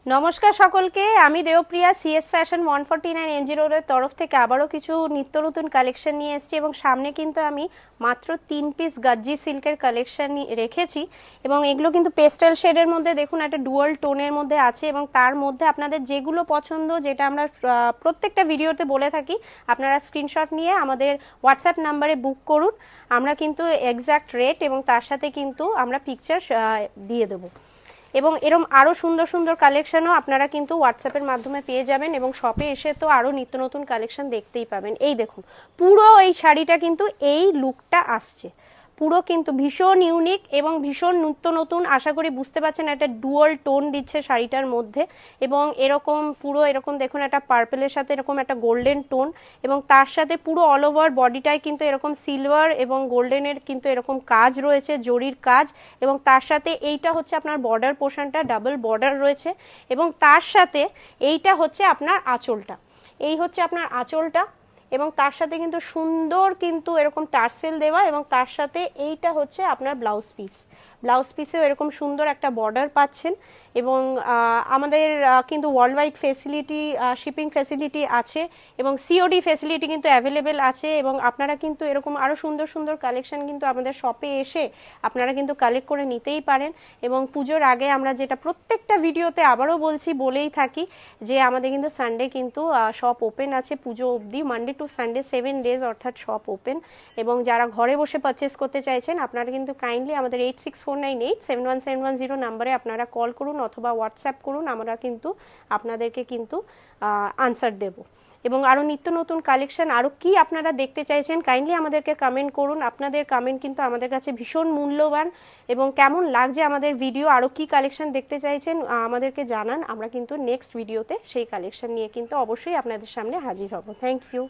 নমস্কার সকলকে, আমি দেবপ্রিয়া সিএস ফ্যাশন 149 এনজি রোডের তরফ থেকে আবারও কিছু নিত্য নতুন কালেকশন নিয়ে এসেছি এবং সামনে কিন্তু আমি মাত্র 3 পিস গাজ্জি সিল্কের কালেকশন রেখেছি এবং এগুলো কিন্তু পেস্টেল শেডের মধ্যে দেখুন একটা ডুয়াল টোনের মধ্যে আছে এবং তার মধ্যে আপনাদের যেগুলো পছন্দ, যেটা আমরা প্রত্যেকটা ভিডিওতে বলে থাকি, আপনারা স্ক্রিনশট নিয়ে আমাদের হোয়াটসঅ্যাপ নাম্বারে বুক করুন। আমরা কিন্তু এক্স্যাক্ট রেট এবং তার সাথে কিন্তু আমরা পিকচার দিয়ে দেবো এবং এরম আরও সুন্দর সুন্দর কালেকশনও আপনারা কিন্তু হোয়াটসঅ্যাপের মাধ্যমে পেয়ে যাবেন এবং শপে এসে তো আরও নিত্য নতুন কালেকশন দেখতেই পাবেন। এই দেখুন, পুরো এই শাড়িটা কিন্তু এই লুকটা আসছে, পুরো কিন্তু ভীষণ ইউনিক এবং ভীষণ নিত্য নতুন। আশা করি বুঝতে পারছেন, একটা ডুয়াল টোন দিচ্ছে শাড়িটার মধ্যে এবং এরকম পুরো এরকম দেখুন একটা পার্পেলের সাথে এরকম একটা গোল্ডেন টোন এবং তার সাথে পুরো অল ওভার বডিটায় কিন্তু এরকম সিলভার এবং গোল্ডেনের কিন্তু এরকম কাজ রয়েছে, জরির কাজ, এবং তার সাথে এইটা হচ্ছে আপনার বর্ডার পোর্শনটা, ডাবল বর্ডার রয়েছে এবং তার সাথে এইটা হচ্ছে আপনার আঁচলটা, এই হচ্ছে আপনার আঁচলটা এবং তার সাথে কিন্তু সুন্দর কিন্তু এরকম টার্সেল দেওয়া এবং তার সাথে এইটা হচ্ছে আপনার ব্লাউজ পিস। ব্লাউজ পিসেও এরকম সুন্দর একটা বর্ডার পাচ্ছেন এবং আমাদের কিন্তু world wide facility, shipping facility আছে এবং সিওডি ফেসিলিটি কিন্তু অ্যাভেলেবেল আছে এবং আপনারা কিন্তু এরকম আরও সুন্দর সুন্দর কালেকশন কিন্তু আমাদের শপে এসে আপনারা কিন্তু কালেক্ট করে নিতেই পারেন। এবং পুজোর আগে আমরা যেটা প্রত্যেকটা ভিডিওতে আবারও বলেই থাকি যে আমাদের কিন্তু সানডে কিন্তু শপ ওপেন আছে পুজো অবধি, মানডে টু সানডে 7 ডেজ অর্থাৎ শপ ওপেন। এবং যারা ঘরে বসে পারচেস করতে চাইছেন আপনারা কিন্তু কাইন্ডলি আমাদের 8649871710 নাম্বারে আপনারা কল করুন অথবা হোয়াটসঅ্যাপ করুন, আমরা কিন্তু আপনাদেরকে কিন্তু আনসার দেব। এবং আরও নিত্য নতুন কালেকশন আরও কি আপনারা দেখতে চাইছেন কাইন্ডলি আমাদেরকে কমেন্ট করুন, আপনাদের কমেন্ট কিন্তু আমাদের কাছে ভীষণ মূল্যবান। এবং কেমন লাগছে আমাদের ভিডিও, আরও কি কালেকশন দেখতে চাইছেন আমাদেরকে জানান, আমরা কিন্তু নেক্সট ভিডিওতে সেই কালেকশন নিয়ে কিন্তু অবশ্যই আপনাদের সামনে হাজির হব। Thank you.